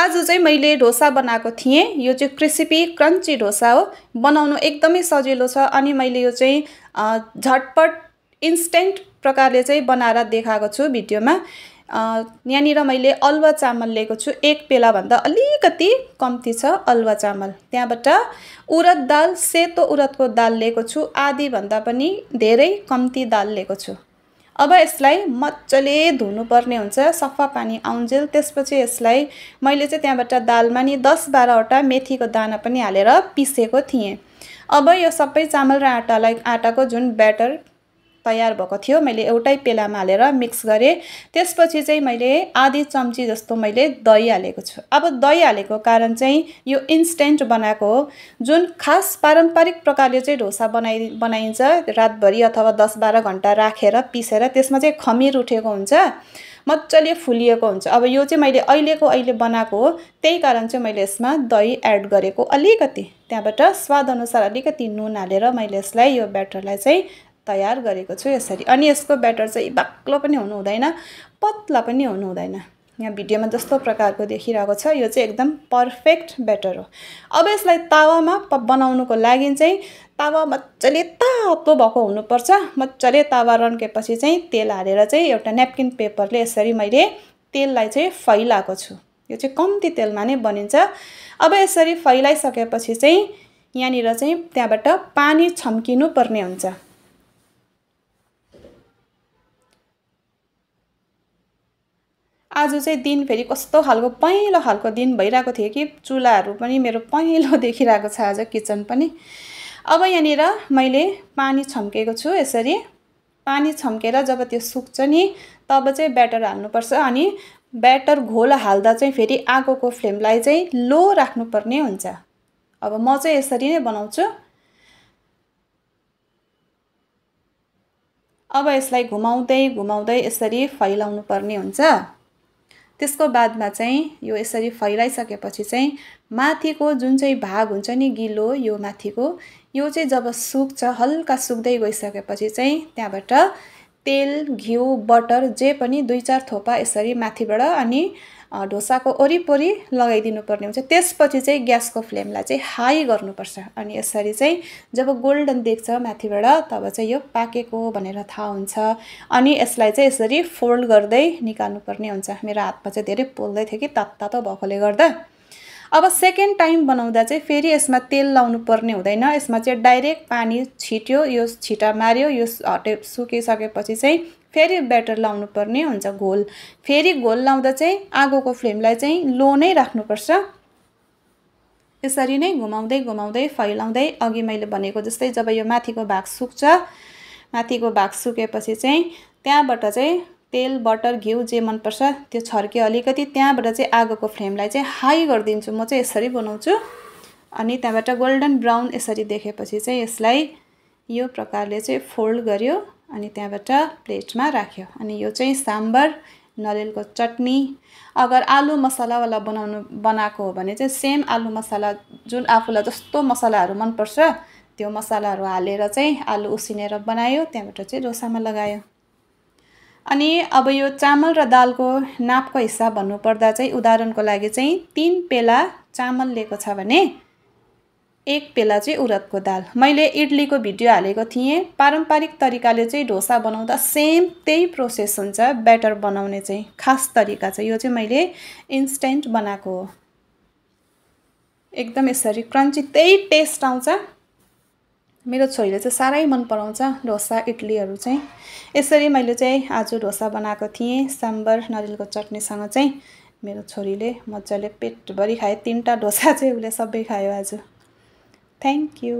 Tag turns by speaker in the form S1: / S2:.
S1: आज चाहिँ मैले डोसा बनाएको थिएँ। यो चाहिँ क्रिस्पी क्रन्ची डोसा हो। बनाउनु एकदमै सजिलो छ अनि मैले यो चाहिँ झटपट इन्स्टेन्ट प्रकारले चाहिँ बनाएर देखाएको छु भिडियोमा। यहाँनिर मैले अलुवा चामल लिएको छु। 1 पेलाभन्दा अलिकति कम्ती छ अलुवा चामल। त्यहाँबाट उरद दाल, सेतो उरदको दाल लिएको छु। आधी भन्दा पनि धेरै कम्ती दाल लिएको छु। अब यसलाई मजाले धुनुपर्ने हुन्छ, सफा पानी आउन्जेल। त्यसपछि यसलाई मैले चाहिँ त्यहाँबाट दालमा नि 10-12 वटा मेथीको दाना पनि हालेर पिसेको थिएँ। अब यो सबै चामल र आटाको जुन ब्याटर तयार भएको थियो मैले एउटै पेलामा हालेर मिक्स गरेँ। त्यसपछि चाहिँ मैले आधी चम्ची जस्तो मैले दही हालेको छु। अब दही हालेको कारण चाहिँ यो इन्स्टेन्ट बनाएको हो। जुन खास पारम्परिक प्रकारले चाहिँ डोसा बनाइन्छ रातभरि अथवा 10-12 घण्टा राखेर पिसेर त्यसमा चाहिँ खमिर उठेको हुन्छ, मजाले फुलिएको हुन्छ। अब यो चाहिँ मैले अहिले बनाएको हो, त्यही कारण चाहिँ मैले यसमा दही एड गरेको अलिकति। त्यहाँबाट स्वाद अनुसार अलिकति नुन हालेर मैले यसलाई यो ब्याटरलाई चाहिँ तयार गरेको छु यसरी। अनि यसको ब्याटर चाहिँ बाक्लो पनि हुनु हुँदैन, पतला पनि हुनु हुँदैन। यहाँ भिडियोमा जस्तो प्रकारको देखिरहेको छ यो चाहिँ एकदम पर्फेक्ट ब्याटर हो। अब यसलाई तावामा बनाउनुको लागि चाहिँ तावा मजाले तातो भएको हुनुपर्छ। मजाले तावा रन्केपछि चाहिँ तेल हालेर चाहिँ एउटा न्यापकिन पेपरले यसरी मैले तेललाई चाहिँ फैलाएको छु। यो चाहिँ कम्ती तेलमा नै बनिन्छ। अब यसरी फैलाइसकेपछि चाहिँ यहाँनिर चाहिँ त्यहाँबाट पानी छम्किनु पर्ने हुन्छ। आज चाहिँ दिन फेरि कस्तो खालको पहेँलो खालको दिन भइरहेको थियो कि चुलाहरू पनि मेरो पहेँलो देखिरहेको छ आज किचन पनि। अब यहाँनिर मैले पानी छम्केको छु यसरी। पानी छम्केर जब त्यो सुक्छ नि तब चाहिँ ब्याटर हाल्नुपर्छ। अनि ब्याटर घोल हाल्दा चाहिँ फेरि आगोको फ्लेमलाई चाहिँ लो राख्नुपर्ने हुन्छ। अब म चाहिँ यसरी नै बनाउँछु। अब यसलाई घुमाउँदै घुमाउँदै यसरी फैलाउनु पर्ने हुन्छ। त्यसको बादमा चाहिँ यो यसरी फैलाइसकेपछि चाहिँ माथिको जुन चाहिँ भाग हुन्छ नि गिलो, यो माथिको यो चाहिँ जब सुक्छ, हल्का सुक्दै गइसकेपछि चाहिँ त्यहाँबाट तेल, घिउ, बटर जे पनि 2-4 थोपा यसरी माथिबाट अनि डोसाको वरिपरि लगाइदिनु पर्ने हुन्छ। त्यसपछि चाहिँ ग्यासको फ्लेमलाई चाहिँ हाई गर्नुपर्छ। अनि यसरी चाहिँ जब गोल्डन देख्छ माथिबाट तब चाहिँ यो पाकेको भनेर थाहा हुन्छ। अनि यसलाई चाहिँ यसरी फोल्ड गर्दै निकाल्नुपर्ने हुन्छ। मेरो हातमा चाहिँ धेरै पोल्दै थियो कि तातो भएकोले गर्दा। अब सेकेन्ड टाइम बनाउँदा चाहिँ फेरि यसमा तेल लाउनु पर्ने हुँदैन। यसमा चाहिँ डाइरेक्ट पानी छिट्यो, यो छिटा मार्यो, यो सुकिसकेपछि चाहिँ फेरि ब्याटर लाउनु पर्ने हुन्छ घोल। फेरि घोल लाउँदा चाहिँ आगोको फ्लेमलाई चाहिँ लो नै राख्नुपर्छ। यसरी नै घुमाउँदै घुमाउँदै फैलाउँदै अघि मैले भनेको जस्तै जब यो माथिको भाग सुक्छ, माथिको भाग सुकेपछि चाहिँ त्यहाँबाट चाहिँ तेल, बटर, घिउ जे मनपर्छ त्यो छर्क्यो अलिकति। त्यहाँबाट चाहिँ आगोको फ्लेमलाई चाहिँ हाई गरिदिन्छु। म चाहिँ यसरी बनाउँछु। अनि त्यहाँबाट गोल्डन ब्राउन यसरी देखेपछि चाहिँ यसलाई यो प्रकारले चाहिँ फोल्ड गर्यो अनि त्यहाँबाट प्लेटमा राख्यो। अनि यो चाहिँ सांबर, नरिवलको चटनी। अगर आलु मसलावाला बनाएको हो भने चाहिँ सेम आलु मसला जुन आफूलाई जस्तो मसलाहरू मनपर्छ त्यो मसलाहरू हालेर चाहिँ आलु उसिनेर बनायो, त्यहाँबाट चाहिँ डोसामा लगायो। अनि अब यो चामल र दालको नापको हिसाब भन्नुपर्दा चाहिँ उदाहरणको लागि चाहिँ 3 पेला चामल लिएको छ भने 1 पेला चाहिँ उरदको दाल। मैले इडलीको भिडियो हालेको थिएँ। पारम्परिक तरिकाले चाहिँ डोसा बनाउँदा सेम त्यही प्रोसेस हुन्छ। ब्याटर बनाउने चाहिँ खास तरिका चाहिँ यो चाहिँ मैले इन्स्टेन्ट बनाएको हो। एकदम यसरी क्रन्ची त्यही टेस्ट आउँछ। मेरो छोरीले चाहिँ साह्रै मन पराउँछ डोसा इडलीहरू चाहिँ। यसरी मैले चाहिँ आज डोसा बनाएको थिएँ सांबर नरिवलको चटनीसँग चाहिँ। मेरो छोरीले मजाले पेटभरि खायो। 3टा डोसा चाहिँ उसले सबै खायो आज। Thank you.